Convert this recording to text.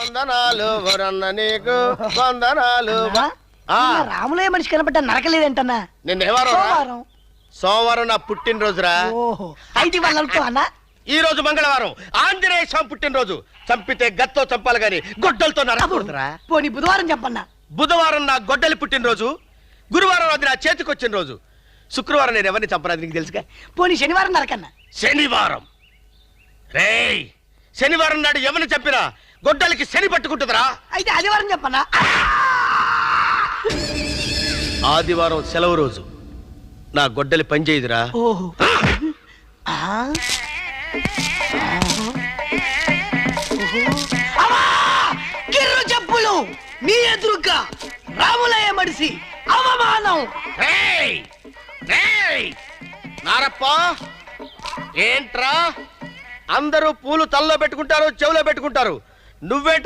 వందనాలు వరన్న నీకు వందనాలు. రాములయ్య మనిషి కనబడ్డా నరకలేదంటన్నా. నిన్న సోమవారం నా పుట్టినరోజురా. అయితే అన్నా ఈ రోజు మంగళవారం ఆంజనేయ స్వామి పుట్టినరోజు. చంపితే గత్తో చంపాలి గాని గొడ్డలతో నరకూడదురా. పోనీ బుధవారం చెప్పన్నా. బుధవారం నా గొడ్డలి పుట్టినరోజు. గురువారం అది నా చేతికి వచ్చిన రోజు. శుక్రవారం నేను ఎవరిని చంపరాదు నీకు తెలుసుగా. పోనీ శనివారం నరకన్నా. శనివారం రేయ్, శనివారం నాడు ఎవరిని చంపినా గొడ్డలికి శని పట్టుకుంటుందిరా. అయితే ఆదివారం చెప్పన్నా. ఆదివారం సెలవు రోజు. నా గొడ్డలి పని చేయదురా. ఓహో కిర్రు చెప్పులు నీ ఎదురుగా రాములయ్య మడిసి అవమానం. నారప్ప ఏంట్రా అందరూ పూలు తల్లో పెట్టుకుంటారు, చెవులో పెట్టుకుంటారు. నువ్వేంట్రా